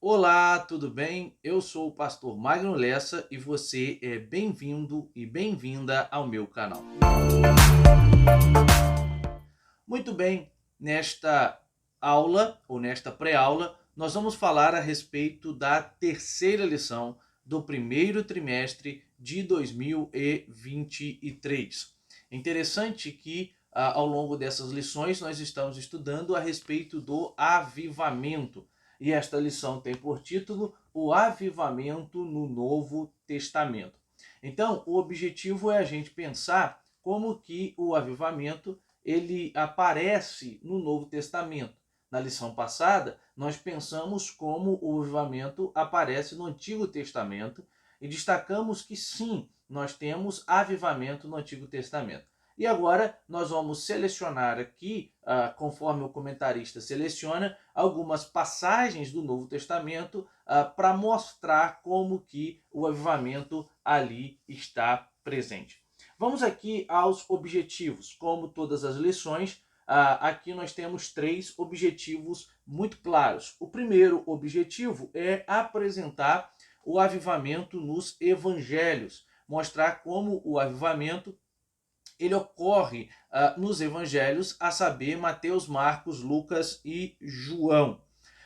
Olá, tudo bem? Eu sou o pastor Magno Lessa e você é bem-vindo e bem-vinda ao meu canal. Muito bem, nesta aula ou nesta pré-aula, nós vamos falar a respeito da terceira lição do primeiro trimestre de 2023. É interessante que ao longo dessas lições nós estamos estudando a respeito do avivamento. E esta lição tem por título O Avivamento no Novo Testamento. Então, o objetivo é a gente pensar como que o avivamento ele aparece no Novo Testamento. Na lição passada, nós pensamos como o avivamento aparece no Antigo Testamento e destacamos que sim, nós temos avivamento no Antigo Testamento. E agora nós vamos selecionar aqui, conforme o comentarista seleciona, algumas passagens do Novo Testamento para mostrar como que o avivamento ali está presente. Vamos aqui aos objetivos. Como todas as lições, aqui nós temos três objetivos muito claros. O primeiro objetivo é apresentar o avivamento nos evangelhos, mostrar como o avivamento ele ocorre nos evangelhos, a saber, Mateus, Marcos, Lucas e João.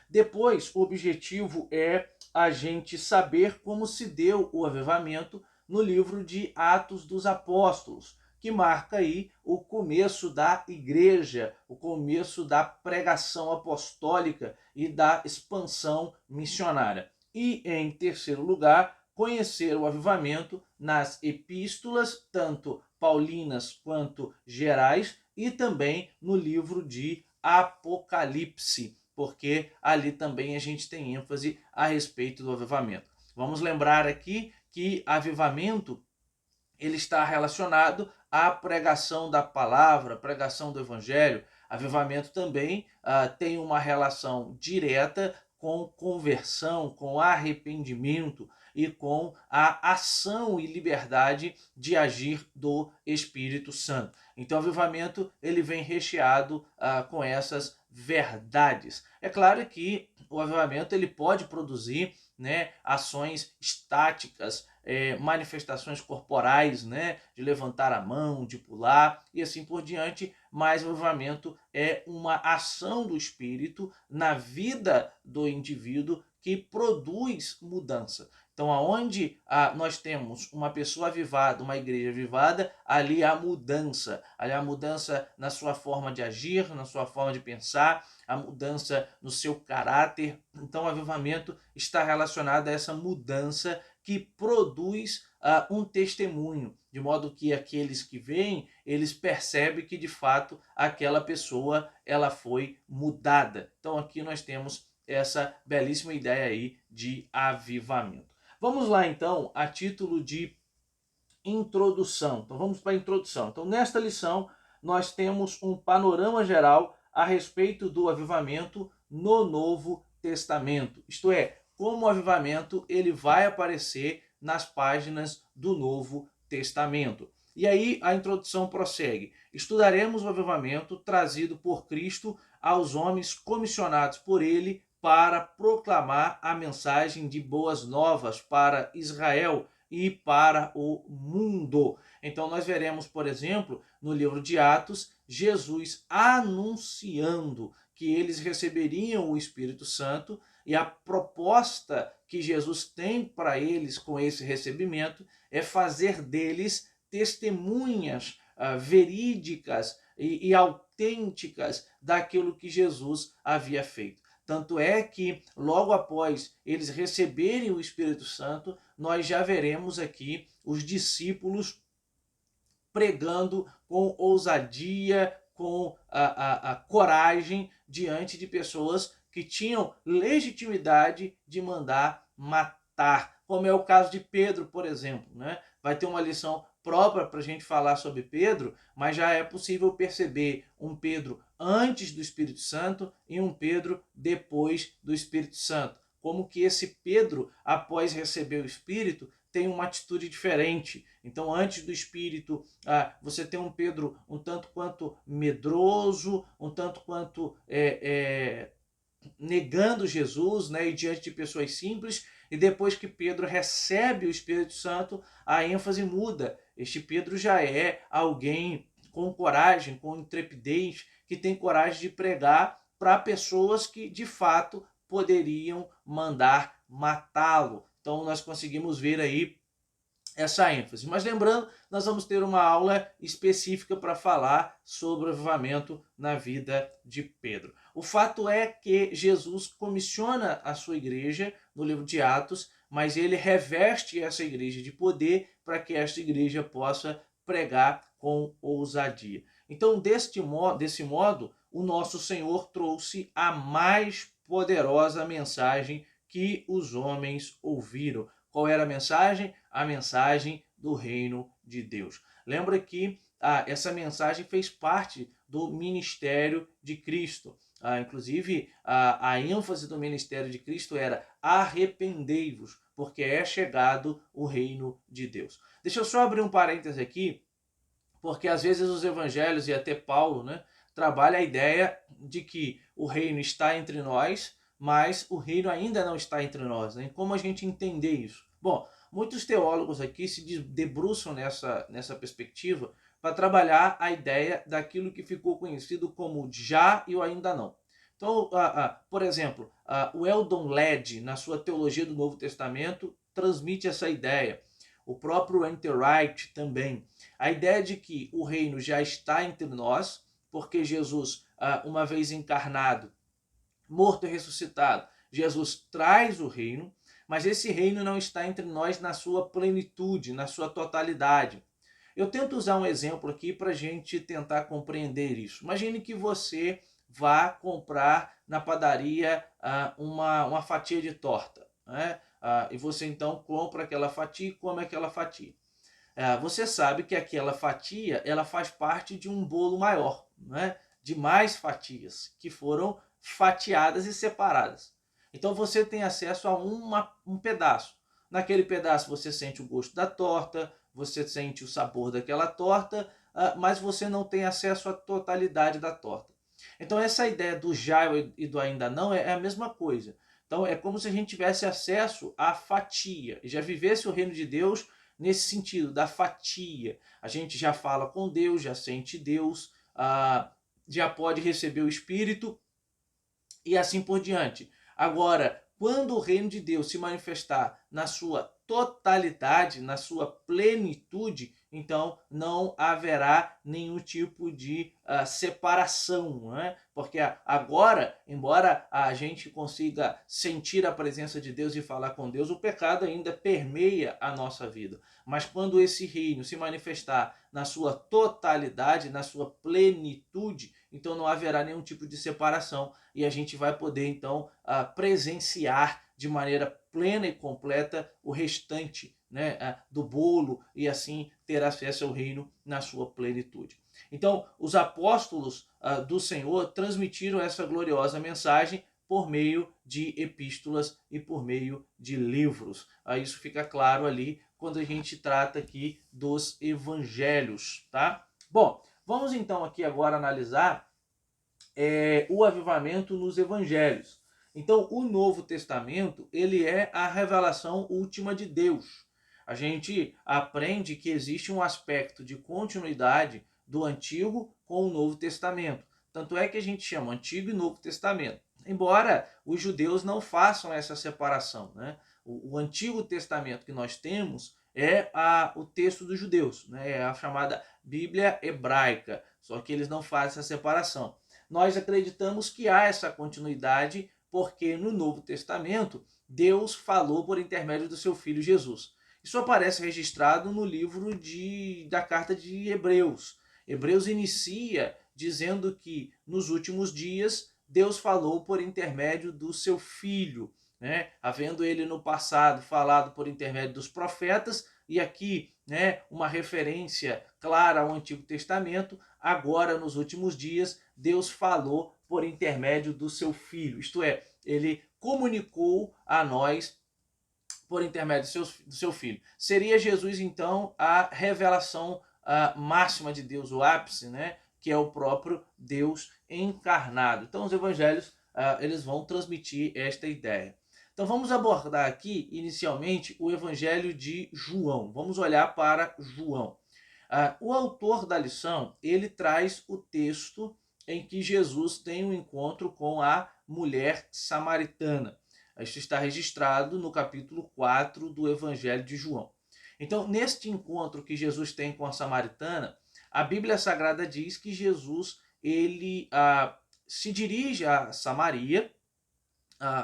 Depois, o objetivo é a gente saber como se deu o avivamento no livro de Atos dos Apóstolos, que marca aí o começo da igreja, o começo da pregação apostólica e da expansão missionária. E, em terceiro lugar, conhecer o avivamento nas epístolas, tanto paulinas quanto gerais, e também no livro de Apocalipse, porque ali também a gente tem ênfase a respeito do avivamento. Vamos lembrar aqui que avivamento ele está relacionado à pregação da palavra, pregação do evangelho. Avivamento também tem uma relação direta com conversão, com arrependimento e com a ação e liberdade de agir do Espírito Santo. Então, o avivamento ele vem recheado com essas verdades. É claro que o avivamento ele pode produzir, né, ações estáticas, manifestações corporais, né, de levantar a mão, de pular e assim por diante, mas o avivamento é uma ação do Espírito na vida do indivíduo que produz mudança. Então, aonde nós temos uma pessoa avivada, uma igreja avivada, ali há mudança. Ali há mudança na sua forma de agir, na sua forma de pensar, a mudança no seu caráter. Então, o avivamento está relacionado a essa mudança que produz um testemunho, de modo que aqueles que veem, eles percebem que de fato aquela pessoa ela foi mudada. Então aqui nós temos essa belíssima ideia aí de avivamento. Vamos lá então a título de introdução. Então vamos para a introdução. Então nesta lição nós temos um panorama geral a respeito do avivamento no Novo Testamento. Isto é, como o avivamento ele vai aparecer nas páginas do Novo Testamento. E aí a introdução prossegue. Estudaremos o avivamento trazido por Cristo aos homens comissionados por ele para proclamar a mensagem de boas novas para Israel e para o mundo. Então nós veremos, por exemplo, no livro de Atos, Jesus anunciando que eles receberiam o Espírito Santo, e a proposta que Jesus tem para eles com esse recebimento é fazer deles testemunhas verídicas e autênticas daquilo que Jesus havia feito. Tanto é que, logo após eles receberem o Espírito Santo, nós já veremos aqui os discípulos pregando com ousadia, com a coragem diante de pessoas que tinham legitimidade de mandar matar, como é o caso de Pedro, por exemplo, né? Vai ter uma lição própria para a gente falar sobre Pedro, mas já é possível perceber um Pedro antes do Espírito Santo e um Pedro depois do Espírito Santo. Como que esse Pedro, após receber o Espírito, tem uma atitude diferente. Então, antes do Espírito, você tem um Pedro um tanto quanto medroso, um tanto quanto negando Jesus, né, e diante de pessoas simples, e depois que Pedro recebe o Espírito Santo, a ênfase muda. Este Pedro já é alguém com coragem, com intrepidez, que tem coragem de pregar para pessoas que de fato poderiam mandar matá-lo. Então nós conseguimos ver aí essa ênfase. Mas lembrando, nós vamos ter uma aula específica para falar sobre o avivamento na vida de Pedro. O fato é que Jesus comissiona a sua igreja no livro de Atos, mas ele reveste essa igreja de poder para que esta igreja possa pregar com ousadia. Então, desse modo, o nosso Senhor trouxe a mais poderosa mensagem que os homens ouviram. Qual era a mensagem? A mensagem do reino de Deus. Lembra que essa mensagem fez parte do ministério de Cristo. Inclusive, a ênfase do ministério de Cristo era arrependei-vos, porque é chegado o reino de Deus. Deixa eu só abrir um parêntese aqui, porque às vezes os evangelhos e até Paulo, né, trabalha a ideia de que o reino está entre nós, mas o reino ainda não está entre nós. Né? Como a gente entender isso? Bom, muitos teólogos aqui se debruçam nessa perspectiva para trabalhar a ideia daquilo que ficou conhecido como já e o ainda não. Então, por exemplo, o Eldon Led, na sua Teologia do Novo Testamento, transmite essa ideia. O próprio Enterwright também. A ideia de que o reino já está entre nós, porque Jesus, uma vez encarnado, morto e ressuscitado, Jesus traz o reino, mas esse reino não está entre nós na sua plenitude, na sua totalidade. Eu tento usar um exemplo aqui para a gente tentar compreender isso. Imagine que você vá comprar na padaria uma fatia de torta, né? E você então compra aquela fatia e come aquela fatia. Você sabe que aquela fatia ela faz parte de um bolo maior, né? De mais fatias que foram fatiadas e separadas. Então você tem acesso a um pedaço. Naquele pedaço você sente o gosto da torta, você sente o sabor daquela torta, mas você não tem acesso à totalidade da torta. Então essa ideia do já e do ainda não é a mesma coisa. Então é como se a gente tivesse acesso à fatia, e já vivesse o reino de Deus nesse sentido, da fatia. A gente já fala com Deus, já sente Deus, já pode receber o Espírito e assim por diante. Agora, quando o reino de Deus se manifestar na sua totalidade, na sua plenitude, então não haverá nenhum tipo de separação, não é? Porque agora, embora a gente consiga sentir a presença de Deus e falar com Deus, o pecado ainda permeia a nossa vida. Mas quando esse reino se manifestar na sua totalidade, na sua plenitude, então não haverá nenhum tipo de separação e a gente vai poder então presenciar de maneira plena e completa o restante, né, do bolo e assim ter acesso ao reino na sua plenitude. Então, os apóstolos do Senhor transmitiram essa gloriosa mensagem por meio de epístolas e por meio de livros. Isso fica claro ali quando a gente trata aqui dos evangelhos, tá? Bom, vamos então aqui agora analisar o avivamento nos evangelhos. Então, o Novo Testamento, ele é a revelação última de Deus. A gente aprende que existe um aspecto de continuidade do Antigo com o Novo Testamento. Tanto é que a gente chama Antigo e Novo Testamento. Embora os judeus não façam essa separação, né? O Antigo Testamento que nós temos é o texto dos judeus, né? É a chamada Bíblia hebraica, só que eles não fazem essa separação. Nós acreditamos que há essa continuidade porque no Novo Testamento Deus falou por intermédio do seu Filho Jesus. Isso aparece registrado no livro da carta de Hebreus. Hebreus inicia dizendo que nos últimos dias Deus falou por intermédio do seu Filho, né? Havendo ele no passado falado por intermédio dos profetas, e aqui, né, uma referência clara ao Antigo Testamento, agora nos últimos dias Deus falou por intermédio do seu Filho, isto é, ele comunicou a nós por intermédio do seu Filho. Seria Jesus, então, a revelação máxima de Deus, o ápice, né? Que é o próprio Deus encarnado. Então, os evangelhos eles vão transmitir esta ideia. Então vamos abordar aqui, inicialmente, o Evangelho de João. Vamos olhar para João. O autor da lição, ele traz o texto em que Jesus tem um encontro com a mulher samaritana. Isso está registrado no capítulo 4 do Evangelho de João. Então, neste encontro que Jesus tem com a samaritana, a Bíblia Sagrada diz que Jesus ele se dirige a Samaria.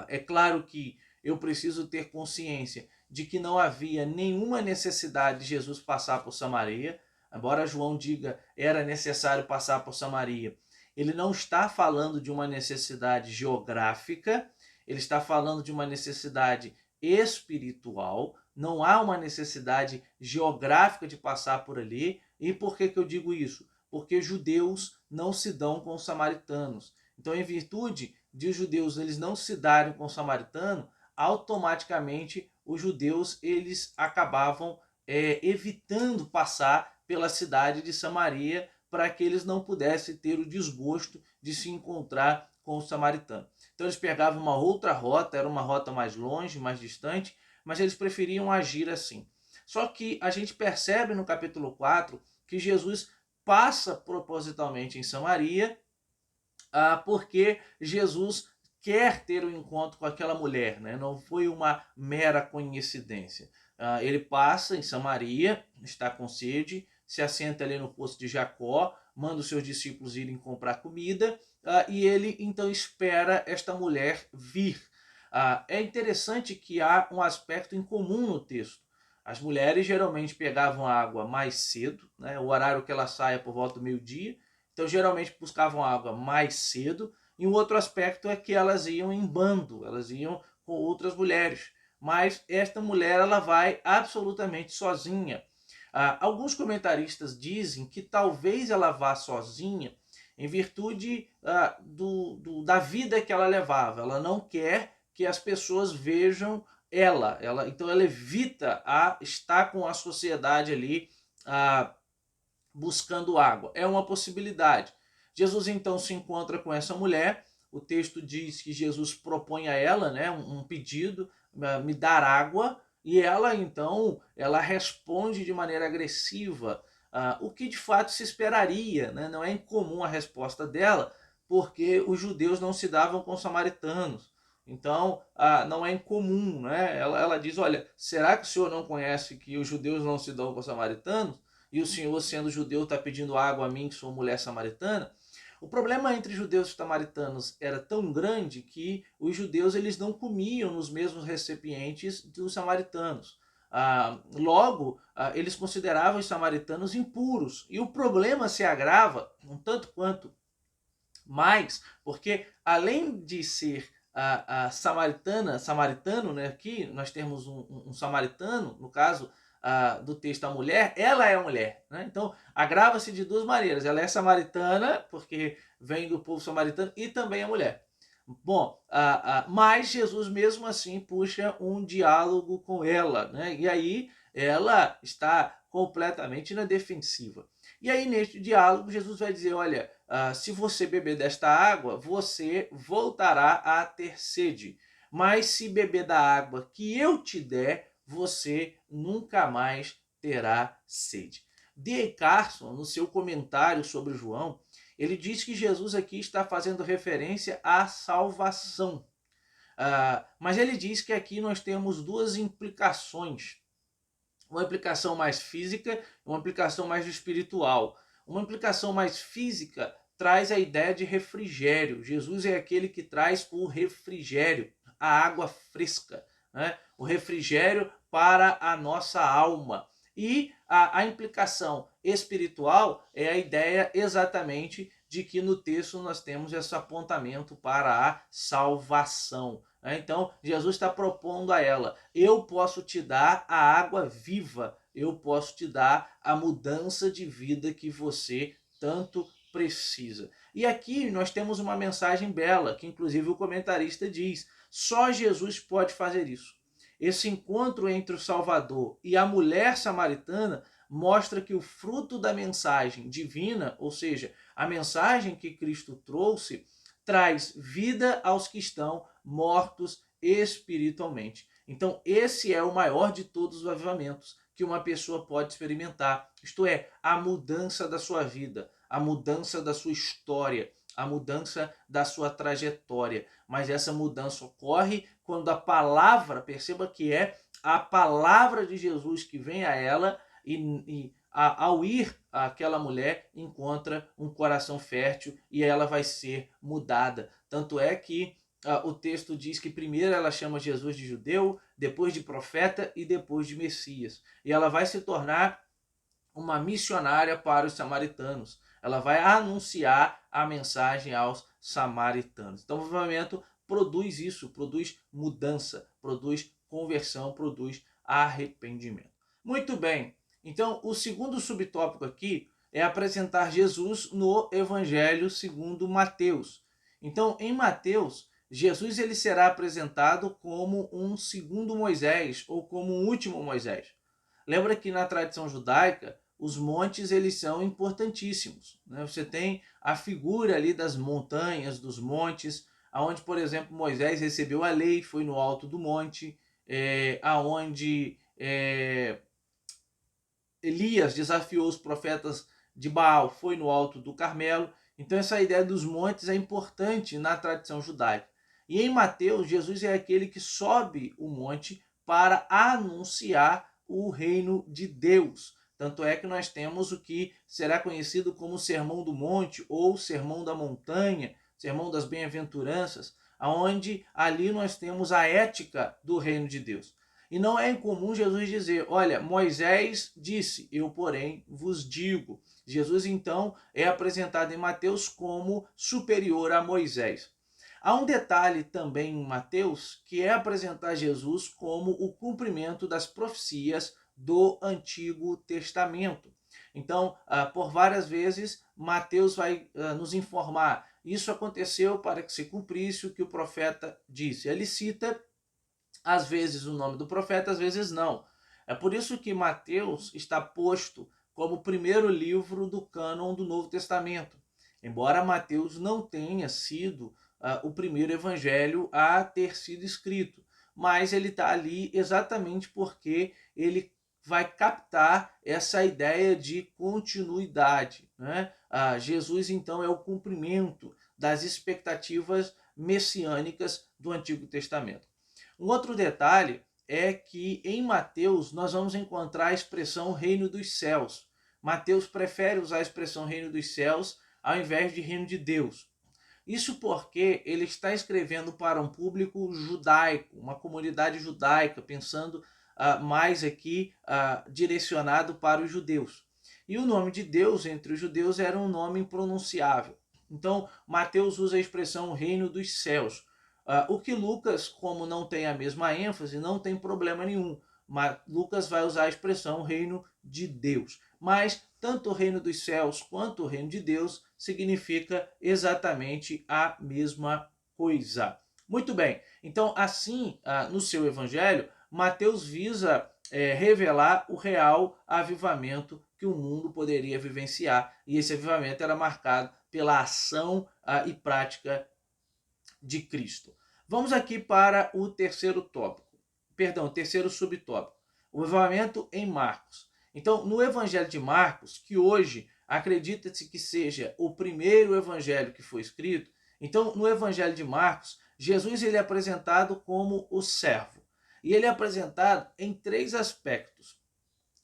É claro que eu preciso ter consciência de que não havia nenhuma necessidade de Jesus passar por Samaria. Embora João diga era necessário passar por Samaria, ele não está falando de uma necessidade geográfica, ele está falando de uma necessidade espiritual. Não há uma necessidade geográfica de passar por ali. E por que eu digo isso? Porque judeus não se dão com os samaritanos. Então, em virtude de os judeus eles não se darem com o samaritano, automaticamente os judeus eles acabavam evitando passar pela cidade de Samaria para que eles não pudessem ter o desgosto de se encontrar com o samaritano. Então eles pegavam uma outra rota, era uma rota mais longe, mais distante, mas eles preferiam agir assim. Só que a gente percebe no capítulo 4 que Jesus passa propositalmente em Samaria, porque Jesus quer ter um encontro com aquela mulher, né? Não foi uma mera coincidência. Ele passa em Samaria, está com sede, se assenta ali no poço de Jacó, manda os seus discípulos irem comprar comida, e ele então espera esta mulher vir. É interessante que há um aspecto em comum no texto. As mulheres geralmente pegavam água mais cedo, né? O horário que ela saia por volta do meio-dia, então geralmente buscavam água mais cedo. E um outro aspecto é que elas iam em bando, elas iam com outras mulheres. Mas esta mulher ela vai absolutamente sozinha. Alguns comentaristas dizem que talvez ela vá sozinha em virtude da vida que ela levava. Ela não quer que as pessoas vejam ela. Então ela evita estar com a sociedade ali buscando água. É uma possibilidade. Jesus então se encontra com essa mulher. O texto diz que Jesus propõe a ela, né, um pedido, me dar água, e ela então ela responde de maneira agressiva, o que de fato se esperaria, né? Não é incomum a resposta dela, porque os judeus não se davam com os samaritanos. Então, não é incomum, né? Ela diz, olha, será que o senhor não conhece que os judeus não se dão com os samaritanos? E o senhor, sendo judeu, está pedindo água a mim, que sou mulher samaritana? O problema entre judeus e samaritanos era tão grande que os judeus eles não comiam nos mesmos recipientes dos samaritanos. Logo, eles consideravam os samaritanos impuros. E o problema se agrava um tanto quanto mais, porque além de ser a samaritano, né, aqui nós temos um samaritano, no caso do texto a mulher, ela é a mulher, né? Então agrava-se de duas maneiras. Ela é samaritana, porque vem do povo samaritano, e também é mulher. Bom, mas Jesus mesmo assim puxa um diálogo com ela, né? E aí ela está completamente na defensiva. E aí neste diálogo Jesus vai dizer, olha, se você beber desta água, você voltará a ter sede. Mas se beber da água que eu te der, você nunca mais terá sede. D. Carson, no seu comentário sobre João, ele diz que Jesus aqui está fazendo referência à salvação. Mas ele diz que aqui nós temos duas implicações. Uma implicação mais física e uma implicação mais espiritual. Uma implicação mais física traz a ideia de refrigério. Jesus é aquele que traz o refrigério, a água fresca, né? O refrigério para a nossa alma. E a implicação espiritual é a ideia exatamente de que no texto nós temos esse apontamento para a salvação. Então, Jesus está propondo a ela, eu posso te dar a água viva, eu posso te dar a mudança de vida que você tanto precisa. E aqui nós temos uma mensagem bela, que inclusive o comentarista diz, só Jesus pode fazer isso. Esse encontro entre o Salvador e a mulher samaritana mostra que o fruto da mensagem divina, ou seja, a mensagem que Cristo trouxe, traz vida aos que estão mortos espiritualmente. Então, esse é o maior de todos os avivamentos que uma pessoa pode experimentar, isto é, a mudança da sua vida, a mudança da sua história, a mudança da sua trajetória. Mas essa mudança ocorre quando a palavra, perceba que é a palavra de Jesus que vem a ela ao ir aquela mulher encontra um coração fértil e ela vai ser mudada. Tanto é que o texto diz que primeiro ela chama Jesus de judeu, depois de profeta e depois de Messias. E ela vai se tornar uma missionária para os samaritanos. Ela vai anunciar a mensagem aos samaritanos. Então o avivamento produz isso, produz mudança, produz conversão, produz arrependimento. Muito bem, então o segundo subtópico aqui é apresentar Jesus no Evangelho segundo Mateus. Então em Mateus, Jesus ele será apresentado como um segundo Moisés ou como um último Moisés. Lembra que na tradição judaica, os montes eles são importantíssimos, né? Você tem a figura ali das montanhas, dos montes, aonde, por exemplo, Moisés recebeu a lei, foi no alto do monte, aonde Elias desafiou os profetas de Baal, foi no alto do Carmelo. Então essa ideia dos montes é importante na tradição judaica. E em Mateus, Jesus é aquele que sobe o monte para anunciar o reino de Deus. Tanto é que nós temos o que será conhecido como Sermão do Monte ou Sermão da Montanha, Sermão das Bem-aventuranças, onde ali nós temos a ética do reino de Deus. E não é incomum Jesus dizer, olha, Moisés disse, eu porém vos digo. Jesus então é apresentado em Mateus como superior a Moisés. Há um detalhe também em Mateus que é apresentar Jesus como o cumprimento das profecias do Antigo Testamento. Então, por várias vezes, Mateus vai nos informar, isso aconteceu para que se cumprisse o que o profeta disse. Ele cita, às vezes, o nome do profeta, às vezes não. É por isso que Mateus está posto como o primeiro livro do cânon do Novo Testamento. Embora Mateus não tenha sido o primeiro evangelho a ter sido escrito, mas ele está ali exatamente porque ele vai captar essa ideia de continuidade, né? Jesus então é o cumprimento das expectativas messiânicas do Antigo Testamento. Um outro detalhe é que em Mateus nós vamos encontrar a expressão reino dos céus. Mateus prefere usar a expressão reino dos céus ao invés de reino de Deus. Isso porque ele está escrevendo para um público judaico, uma comunidade judaica, pensando mais aqui direcionado para os judeus. E o nome de Deus entre os judeus era um nome impronunciável. Então, Mateus usa a expressão reino dos céus. O que Lucas, como não tem a mesma ênfase, não tem problema nenhum. Mas Lucas vai usar a expressão reino de Deus. Mas tanto o reino dos céus quanto o reino de Deus significa exatamente a mesma coisa. Muito bem, então assim, no seu evangelho, Mateus visa revelar o real avivamento que o mundo poderia vivenciar. E esse avivamento era marcado pela ação e prática de Cristo. Vamos aqui para o terceiro tópico, o terceiro subtópico, o avivamento em Marcos. Então, no Evangelho de Marcos, que hoje acredita-se que seja o primeiro evangelho que foi escrito, então no Evangelho de Marcos, Jesus ele é apresentado como o servo. E ele é apresentado em três aspectos.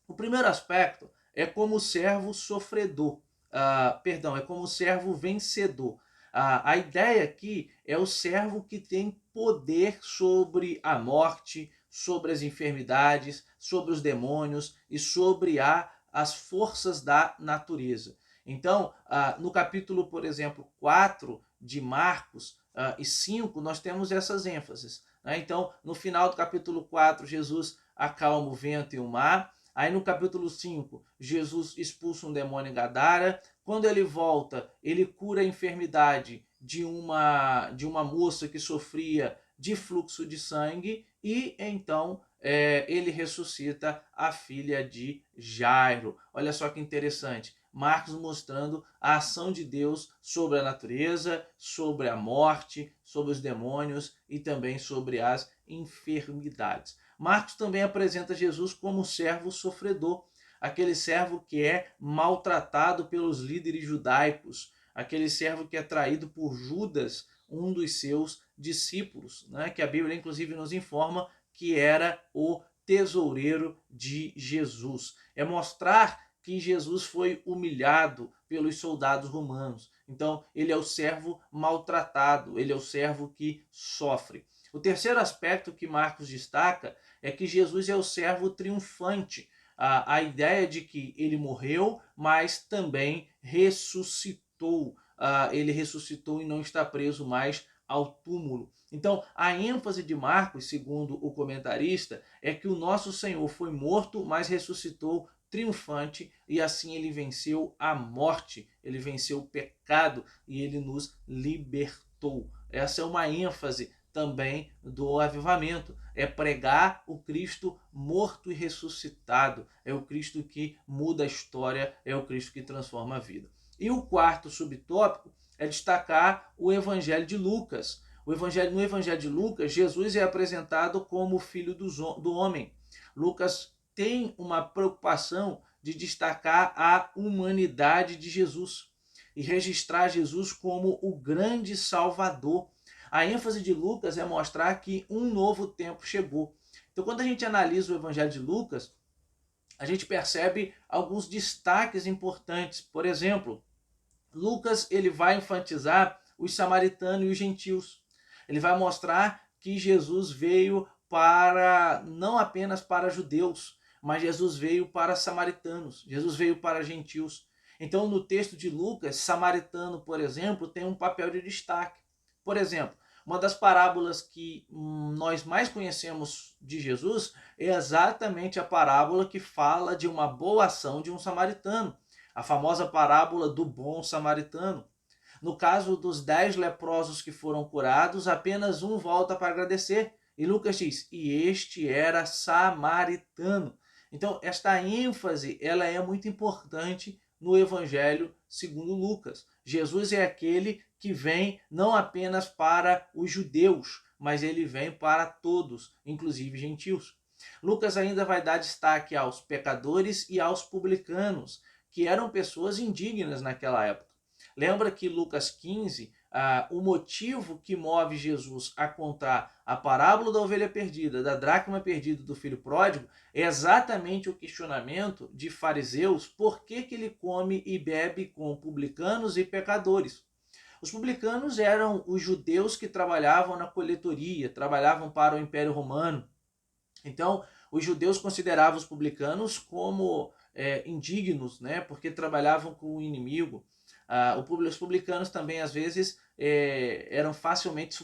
O primeiro aspecto é como servo sofredor, é como servo vencedor. A ideia aqui é o servo que tem poder sobre a morte, sobre as enfermidades, sobre os demônios e sobre as forças da natureza. Então, no capítulo, por exemplo, 4 de Marcos e 5, nós temos essas ênfases. Né? Então, no final do capítulo 4, Jesus acalma o vento e o mar. Aí no capítulo 5, Jesus expulsa um demônio em Gadara. Quando ele volta, ele cura a enfermidade de uma moça que sofria de fluxo de sangue e então ele ressuscita a filha de Jairo. Olha só que interessante. Marcos mostrando a ação de Deus sobre a natureza, sobre a morte, sobre os demônios e também sobre as enfermidades. Marcos também apresenta Jesus como servo sofredor, aquele servo que é maltratado pelos líderes judaicos, aquele servo que é traído por Judas, um dos seus discípulos, né? Que a Bíblia inclusive nos informa que era o tesoureiro de Jesus. É mostrar que Jesus foi humilhado pelos soldados romanos. Então, ele é o servo maltratado, ele é o servo que sofre. O terceiro aspecto que Marcos destaca é que Jesus é o servo triunfante. A ideia de que ele morreu, mas também ressuscitou. Ele ressuscitou e não está preso mais ao túmulo. Então, a ênfase de Marcos, segundo o comentarista, é que o nosso Senhor foi morto, mas ressuscitou triunfante, e assim ele venceu a morte, ele venceu o pecado e ele nos libertou. Essa é uma ênfase também do avivamento, é pregar o Cristo morto e ressuscitado, é o Cristo que muda a história, é o Cristo que transforma a vida. E o quarto subtópico é destacar o Evangelho de Lucas. No Evangelho de Lucas, Jesus é apresentado como o Filho do Homem. Lucas tem uma preocupação de destacar a humanidade de Jesus e registrar Jesus como o grande Salvador. A ênfase de Lucas é mostrar que um novo tempo chegou. Então, quando a gente analisa o Evangelho de Lucas, a gente percebe alguns destaques importantes. Por exemplo, Lucas ele vai enfatizar os samaritanos e os gentios. Ele vai mostrar que Jesus veio para não apenas para judeus, mas Jesus veio para samaritanos, Jesus veio para gentios. Então, no texto de Lucas, samaritano, por exemplo, tem um papel de destaque. Por exemplo, uma das parábolas que nós mais conhecemos de Jesus é exatamente a parábola que fala de uma boa ação de um samaritano, a famosa parábola do bom samaritano. No caso dos 10 leprosos que foram curados, apenas um volta para agradecer. E Lucas diz, e este era samaritano. Então, esta ênfase ela é muito importante no Evangelho segundo Lucas. Jesus é aquele que vem não apenas para os judeus, mas ele vem para todos, inclusive gentios. Lucas ainda vai dar destaque aos pecadores e aos publicanos, que eram pessoas indignas naquela época. Lembra que Lucas 15, o motivo que move Jesus a contar a parábola da ovelha perdida, da dracma perdida, do filho pródigo, é exatamente o questionamento de fariseus por que ele come e bebe com publicanos e pecadores. Os publicanos eram os judeus que trabalhavam na coletoria, trabalhavam para o Império Romano. Então, os judeus consideravam os publicanos como indignos, né, porque trabalhavam com o inimigo. Os publicanos também, às vezes, eram facilmente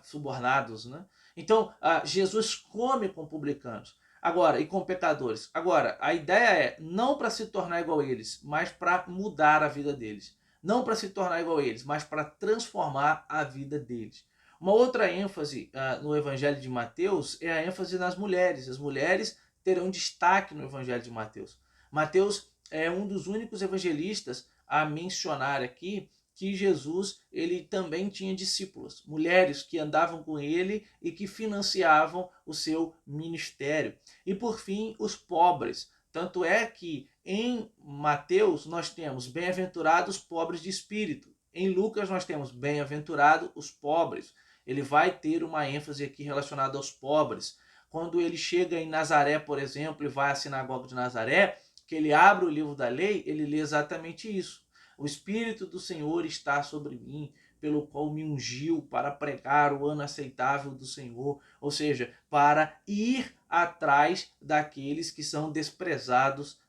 subornados. Né? Então, Jesus come com publicanos agora e com pecadores. Agora, a ideia é não para se tornar igual a eles, mas para mudar a vida deles. Não para se tornar igual a eles, mas para transformar a vida deles. Uma outra ênfase no Evangelho de Mateus é a ênfase nas mulheres. As mulheres terão destaque no Evangelho de Mateus. Mateus é um dos únicos evangelistas a mencionar aqui que Jesus ele também tinha discípulas, mulheres que andavam com ele e que financiavam o seu ministério. E por fim, os pobres. Tanto é que em Mateus nós temos bem-aventurados pobres de espírito. Em Lucas nós temos bem-aventurados os pobres. Ele vai ter uma ênfase aqui relacionada aos pobres. Quando ele chega em Nazaré, por exemplo, e vai à sinagoga de Nazaré, que ele abre o livro da lei, ele lê exatamente isso. O Espírito do Senhor está sobre mim, pelo qual me ungiu para pregar o ano aceitável do Senhor, ou seja, para ir atrás daqueles que são desprezados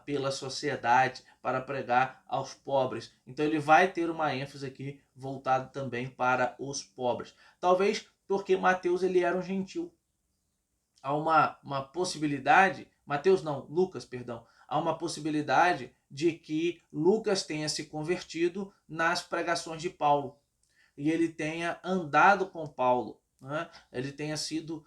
pela sociedade, para pregar aos pobres. Então ele vai ter uma ênfase aqui voltada também para os pobres. Talvez porque Mateus ele era um gentil. Há uma possibilidade, Lucas, perdão, há uma possibilidade de que Lucas tenha se convertido nas pregações de Paulo e ele tenha andado com Paulo, né? Ele tenha sido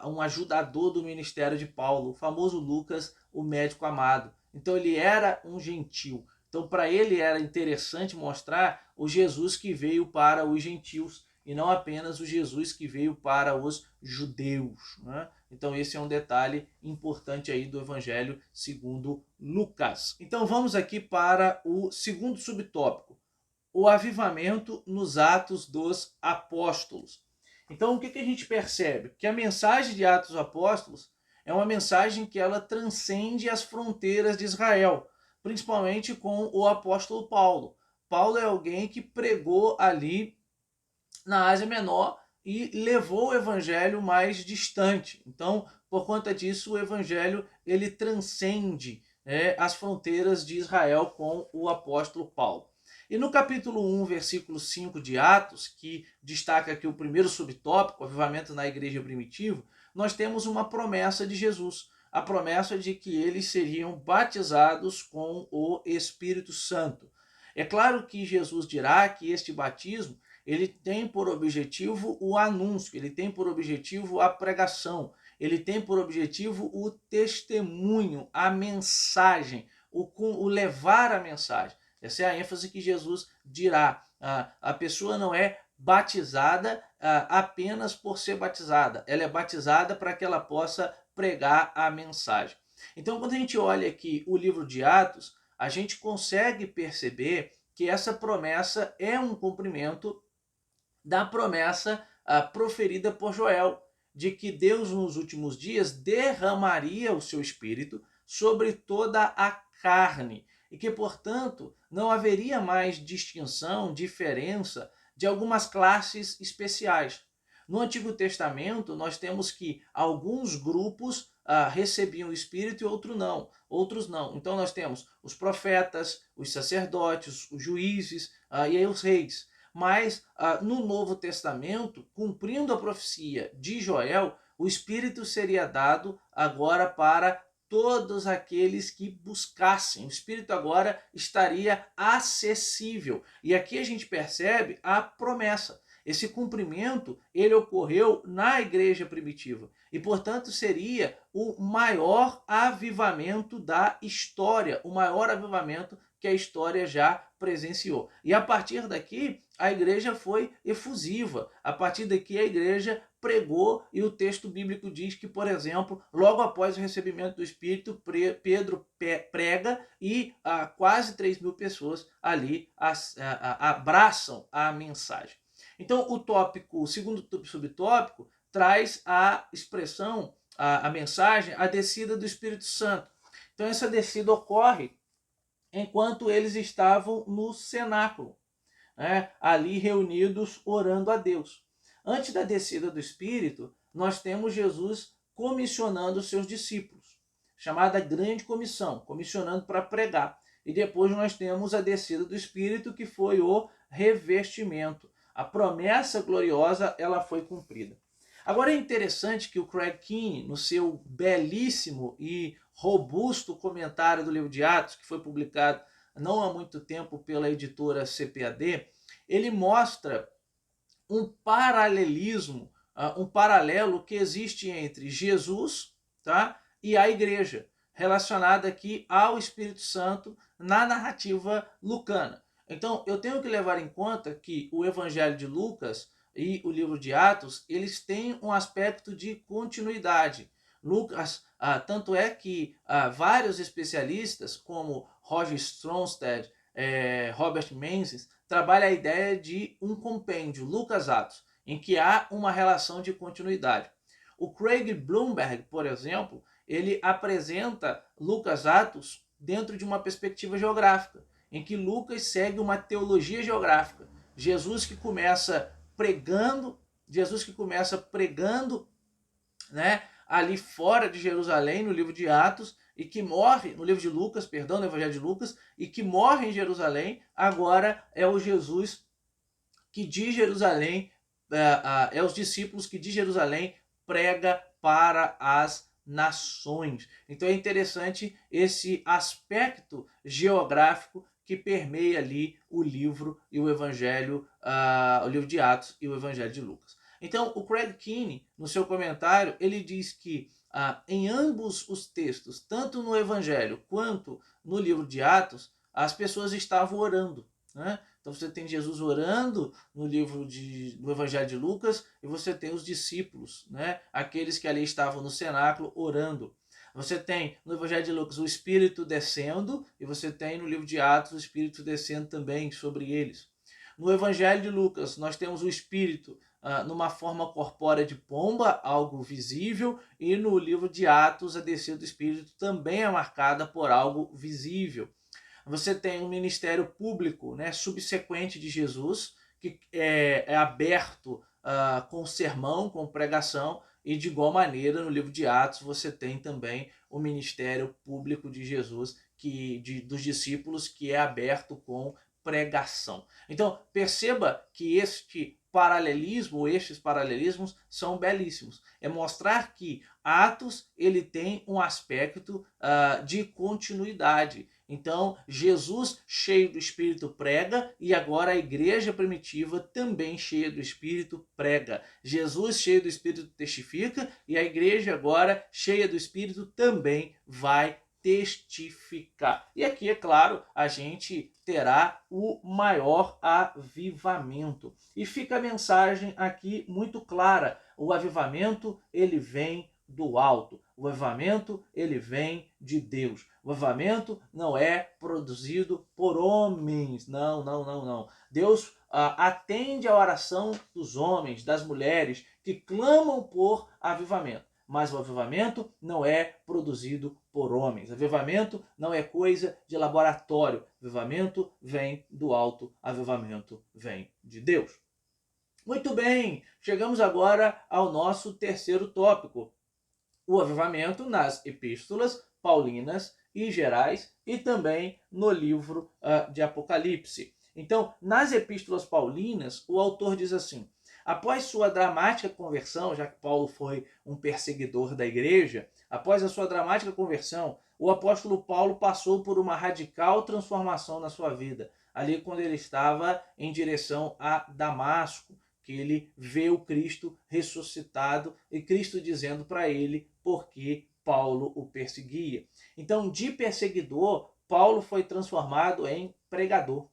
um ajudador do ministério de Paulo, o famoso Lucas, o médico amado. Então ele era um gentil. Então, para ele era interessante mostrar o Jesus que veio para os gentios e não apenas o Jesus que veio para os judeus, né? Então, esse é um detalhe importante aí do Evangelho segundo Lucas. Então, vamos aqui para o segundo subtópico, o avivamento nos Atos dos Apóstolos. Então, o que a gente percebe? Que a mensagem de Atos dos Apóstolos é uma mensagem que ela transcende as fronteiras de Israel, principalmente com o apóstolo Paulo. Paulo é alguém que pregou ali na Ásia Menor e levou o evangelho mais distante. Então, por conta disso, o evangelho ele transcende as fronteiras de Israel com o apóstolo Paulo. E no capítulo 1, versículo 5 de Atos, que destaca aqui o primeiro subtópico, o avivamento na igreja primitiva, nós temos uma promessa de Jesus, a promessa de que eles seriam batizados com o Espírito Santo. É claro que Jesus dirá que este batismo ele tem por objetivo o anúncio, ele tem por objetivo a pregação, ele tem por objetivo o testemunho, a mensagem, o levar a mensagem. Essa é a ênfase que Jesus dirá. A pessoa não é batizada apenas por ser batizada, ela é batizada para que ela possa pregar a mensagem. Então, quando a gente olha aqui o livro de Atos, a gente consegue perceber que essa promessa é um cumprimento da promessa proferida por Joel, de que Deus nos últimos dias derramaria o seu espírito sobre toda a carne e que, portanto, não haveria mais distinção, diferença de algumas classes especiais. No Antigo Testamento, nós temos que alguns grupos recebiam o Espírito e outros não. Então nós temos os profetas, os sacerdotes, os juízes e aí os reis. Mas no Novo Testamento, cumprindo a profecia de Joel, o Espírito seria dado agora para todos aqueles que buscassem. O Espírito agora estaria acessível. E aqui a gente percebe a promessa. Esse cumprimento, ele ocorreu na igreja primitiva. E, portanto, seria o maior avivamento da história, o maior avivamento que a história já presenciou. E a partir daqui, a igreja foi efusiva. A partir daqui, a igreja pregou, e o texto bíblico diz que, por exemplo, logo após o recebimento do Espírito, Pedro prega e quase 3.000 pessoas ali abraçam a mensagem. Então, o segundo subtópico, traz a expressão, a mensagem, a descida do Espírito Santo. Então, essa descida ocorre enquanto eles estavam no cenáculo, ali reunidos orando a Deus. Antes da descida do Espírito, nós temos Jesus comissionando os seus discípulos, chamada Grande Comissão, comissionando para pregar. E depois nós temos a descida do Espírito, que foi o revestimento. A promessa gloriosa, ela foi cumprida. Agora é interessante que o Craig Keeney, no seu belíssimo e robusto comentário do livro de Atos, que foi publicado não há muito tempo pela editora CPAD, ele mostra um paralelismo, um paralelo que existe entre Jesus, tá, e a igreja, relacionada aqui ao Espírito Santo na narrativa lucana. Então, eu tenho que levar em conta que o Evangelho de Lucas e o livro de Atos, eles têm um aspecto de continuidade. Lucas, tanto é que vários especialistas, como Roger Stronstad, Robert Menzies, trabalha a ideia de um compêndio, Lucas Atos, em que há uma relação de continuidade. O Craig Blomberg, por exemplo, ele apresenta Lucas Atos dentro de uma perspectiva geográfica, em que Lucas segue uma teologia geográfica. Jesus que começa pregando, né, ali fora de Jerusalém, no livro de Atos, e que morre, no livro de Lucas, perdão, no Evangelho de Lucas, e que morre em Jerusalém, agora é o Jesus que de Jerusalém, é os discípulos que de Jerusalém prega para as nações. Então é interessante esse aspecto geográfico que permeia ali o livro e o Evangelho, o livro de Atos e o Evangelho de Lucas. Então, o Craig Keeney, no seu comentário, ele diz que em ambos os textos, tanto no Evangelho quanto no livro de Atos, as pessoas estavam orando, né? Então você tem Jesus orando no do Evangelho de Lucas e você tem os discípulos, né? Aqueles que ali estavam no cenáculo orando. Você tem no Evangelho de Lucas o Espírito descendo e você tem no livro de Atos o Espírito descendo também sobre eles. No Evangelho de Lucas nós temos o Espírito numa forma corpórea de pomba, algo visível, e no livro de Atos a descida do Espírito também é marcada por algo visível. Você tem um ministério público, né, subsequente de Jesus, que é aberto com sermão, com pregação, e de igual maneira no livro de Atos você tem também o ministério público de Jesus, dos discípulos, que é aberto com pregação. Então perceba que estes paralelismos são belíssimos. É mostrar que Atos ele tem um aspecto de continuidade. Então, Jesus, cheio do Espírito, prega, e agora a igreja primitiva, também cheia do Espírito, prega. Jesus, cheio do Espírito, testifica, e a igreja agora, cheia do Espírito, também vai testificar. E aqui, é claro, a gente terá o maior avivamento. E fica a mensagem aqui muito clara. O avivamento, ele vem do alto. O avivamento, ele vem de Deus. O avivamento não é produzido por homens. Não, não, não, não. Deus atende a oração dos homens, das mulheres que clamam por avivamento. Mas o avivamento não é produzido por homens. Avivamento não é coisa de laboratório. Avivamento vem do alto. Avivamento vem de Deus. Muito bem, chegamos agora ao nosso terceiro tópico. O avivamento nas epístolas paulinas e gerais e também no livro de Apocalipse. Então, nas epístolas paulinas, o autor diz assim: após sua dramática conversão, já que Paulo foi um perseguidor da igreja, após a sua dramática conversão, o apóstolo Paulo passou por uma radical transformação na sua vida, ali quando ele estava em direção a Damasco, que ele vê o Cristo ressuscitado e Cristo dizendo para ele porque Paulo o perseguia. Então, de perseguidor, Paulo foi transformado em pregador.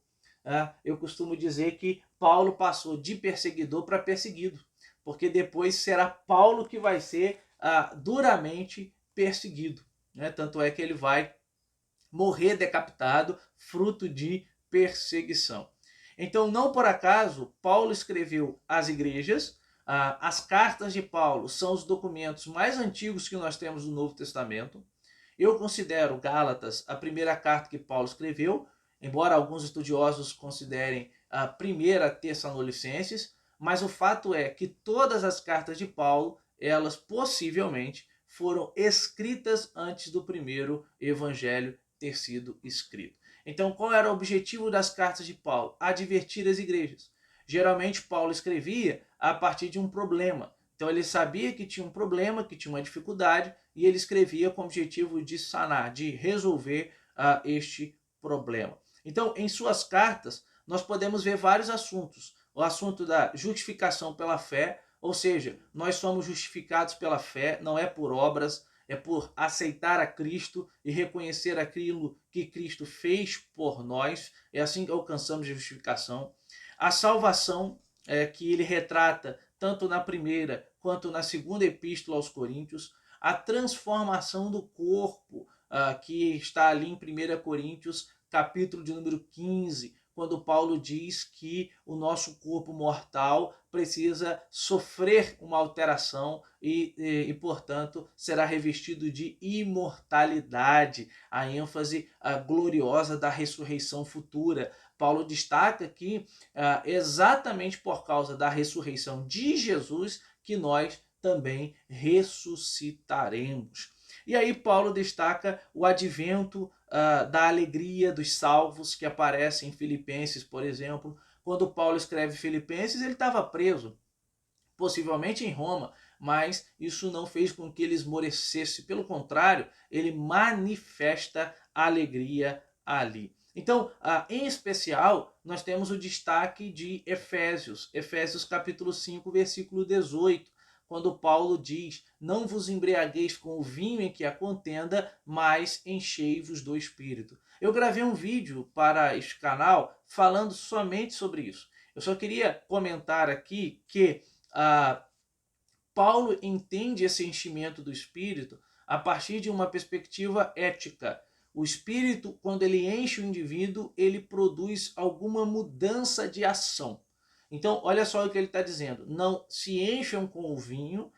Eu costumo dizer que Paulo passou de perseguidor para perseguido, porque depois será Paulo que vai ser duramente perseguido. Tanto é que ele vai morrer decapitado, fruto de perseguição. Então, não por acaso, Paulo escreveu às igrejas. As cartas de Paulo são os documentos mais antigos que nós temos do Novo Testamento. Eu considero Gálatas a primeira carta que Paulo escreveu, embora alguns estudiosos considerem a primeira Tessalonicenses, mas o fato é que todas as cartas de Paulo, elas possivelmente foram escritas antes do primeiro evangelho ter sido escrito. Então, qual era o objetivo das cartas de Paulo? Advertir as igrejas. Geralmente, Paulo escrevia a partir de um problema. Então, ele sabia que tinha um problema, que tinha uma dificuldade, e ele escrevia com o objetivo de sanar, de resolver este problema. Então, em suas cartas, nós podemos ver vários assuntos. O assunto da justificação pela fé, ou seja, nós somos justificados pela fé, não é por obras, é por aceitar a Cristo e reconhecer aquilo que Cristo fez por nós. É assim que alcançamos a justificação. A salvação que ele retrata tanto na primeira quanto na segunda epístola aos Coríntios. A transformação do corpo, que está ali em 1 Coríntios, capítulo de número 15, quando Paulo diz que o nosso corpo mortal precisa sofrer uma alteração e portanto, será revestido de imortalidade, a ênfase gloriosa da ressurreição futura. Paulo destaca que exatamente por causa da ressurreição de Jesus que nós também ressuscitaremos. E aí Paulo destaca o advento da alegria dos salvos que aparece em Filipenses, por exemplo. Quando Paulo escreve Filipenses, ele estava preso, possivelmente em Roma, mas isso não fez com que ele esmorecesse. Pelo contrário, ele manifesta alegria ali. Então, em especial, nós temos o destaque de Efésios. Efésios capítulo 5, versículo 18. quando Paulo diz: não vos embriagueis com o vinho em que há contenda, mas enchei-vos do Espírito. Eu gravei um vídeo para este canal falando somente sobre isso. Eu só queria comentar aqui que Paulo entende esse enchimento do Espírito a partir de uma perspectiva ética. O Espírito, quando ele enche o indivíduo, ele produz alguma mudança de ação. Então, olha só o que ele está dizendo. Não se encham com o vinho,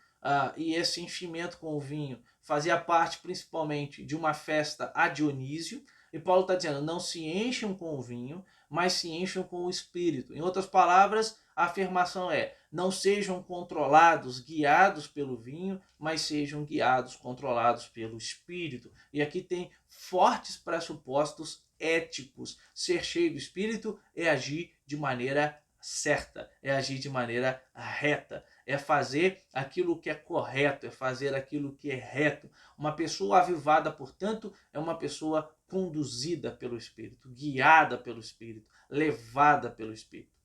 e esse enchimento com o vinho fazia parte principalmente de uma festa a Dionísio. E Paulo está dizendo, não se encham com o vinho, mas se encham com o Espírito. Em outras palavras, a afirmação é: não sejam controlados, guiados pelo vinho, mas sejam guiados, controlados pelo Espírito. E aqui tem fortes pressupostos éticos. Ser cheio do Espírito é agir de maneira certa, é agir de maneira reta, é fazer aquilo que é correto, é fazer aquilo que é reto. Uma pessoa avivada, portanto, é uma pessoa conduzida pelo Espírito, guiada pelo Espírito, levada pelo Espírito.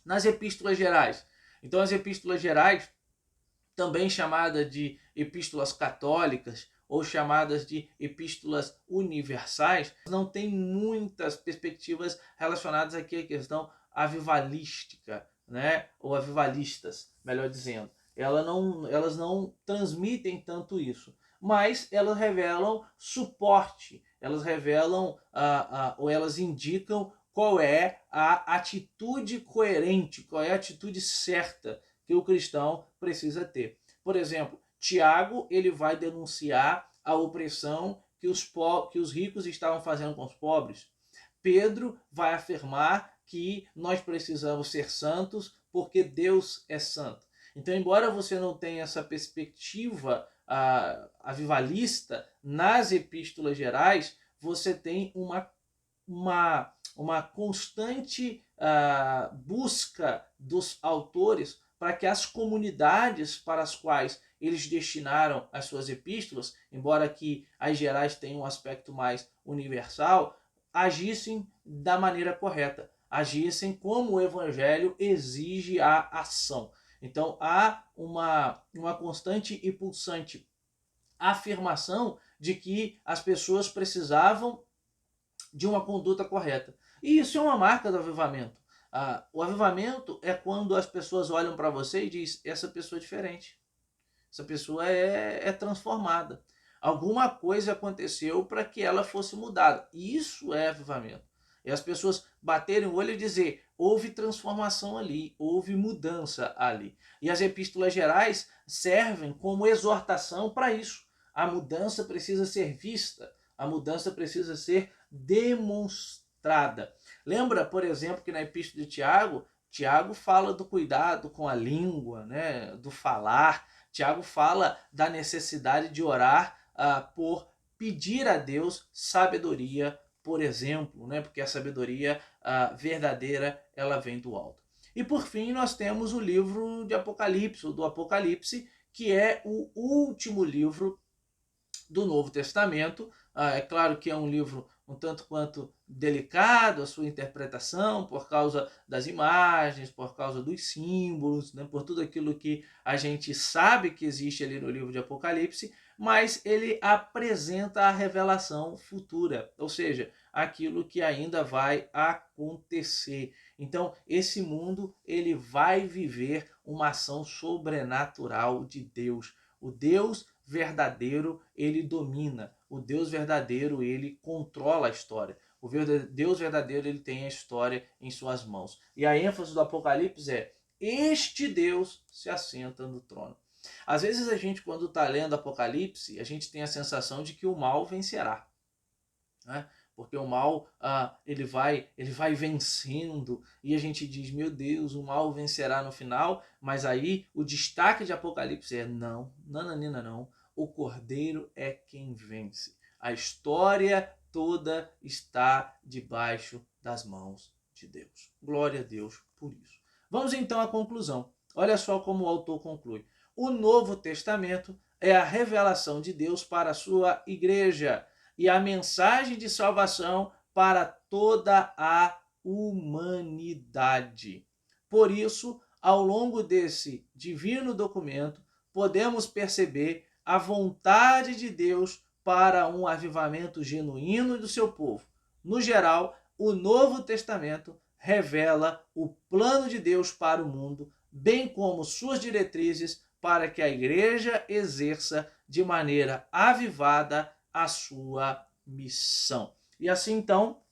Nas epístolas gerais, então as epístolas gerais, também chamadas de epístolas católicas ou chamadas de epístolas universais, não tem muitas perspectivas relacionadas aqui à questão avivalística, né? Ou avivalistas, melhor dizendo. Elas não transmitem tanto isso, mas elas revelam suporte, elas revelam ou elas indicam qual é a atitude coerente, qual é a atitude certa que o cristão precisa ter. Por exemplo, Tiago, ele vai denunciar a opressão que os ricos estavam fazendo com os pobres. Pedro vai afirmar que nós precisamos ser santos porque Deus é santo. Então, embora você não tenha essa perspectiva avivalista nas epístolas gerais, você tem uma constante busca dos autores para que as comunidades para as quais eles destinaram as suas epístolas, embora que as gerais tenham um aspecto mais universal, agissem da maneira correta, agissem como o evangelho exige a ação. Então há uma constante e pulsante afirmação de que as pessoas precisavam de uma conduta correta. E isso é uma marca do avivamento. O avivamento é quando as pessoas olham para você e dizem: essa pessoa é diferente, essa pessoa é transformada. Alguma coisa aconteceu para que ela fosse mudada. Isso é avivamento. E as pessoas baterem o olho e dizer: houve transformação ali, houve mudança ali. E as epístolas gerais servem como exortação para isso. A mudança precisa ser vista, a mudança precisa ser demonstrada. Lembra, por exemplo, que na epístola de Tiago fala do cuidado com a língua, né, do falar. Tiago fala da necessidade de orar por pedir a Deus sabedoria, por exemplo, né, porque a sabedoria verdadeira ela vem do alto. E por fim nós temos o livro de Apocalipse, do Apocalipse, que é o último livro do Novo Testamento. É claro que é um livro um tanto quanto delicado a sua interpretação, por causa das imagens, por causa dos símbolos, né, por tudo aquilo que a gente sabe que existe ali no livro de Apocalipse, mas ele apresenta a revelação futura, ou seja, aquilo que ainda vai acontecer. Então, esse mundo ele vai viver uma ação sobrenatural de Deus. O Deus verdadeiro, ele domina. O Deus verdadeiro, ele controla a história. O Deus verdadeiro, ele tem a história em suas mãos. E a ênfase do Apocalipse é: este Deus se assenta no trono. Às vezes a gente, quando está lendo Apocalipse, a gente tem a sensação de que o mal vencerá, né? Porque o mal ele vai vencendo e a gente diz: meu Deus, o mal vencerá no final. Mas aí o destaque de Apocalipse é: não, nananina não, o Cordeiro é quem vence. A história toda está debaixo das mãos de Deus. Glória a Deus por isso. Vamos então à conclusão. Olha só como o autor conclui: o Novo Testamento é a revelação de Deus para a sua igreja e a mensagem de salvação para toda a humanidade. Por isso, ao longo desse divino documento, podemos perceber a vontade de Deus para um avivamento genuíno do seu povo. No geral, o Novo Testamento revela o plano de Deus para o mundo, bem como suas diretrizes para que a igreja exerça de maneira avivada a sua missão. E assim, então,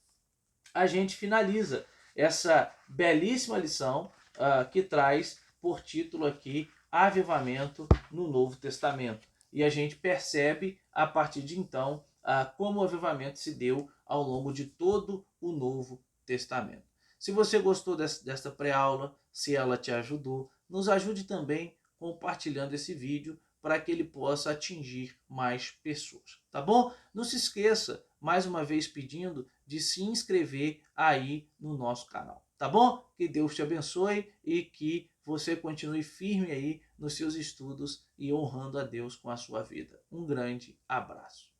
a gente finaliza essa belíssima lição que traz por título aqui Avivamento no Novo Testamento. E a gente percebe, a partir de então, como o avivamento se deu ao longo de todo o Novo Testamento. Se você gostou desta pré-aula, se ela te ajudou, nos ajude também compartilhando esse vídeo para que ele possa atingir mais pessoas, tá bom? Não se esqueça, mais uma vez pedindo, de se inscrever aí no nosso canal, tá bom? Que Deus te abençoe e que você continue firme aí nos seus estudos e honrando a Deus com a sua vida. Um grande abraço.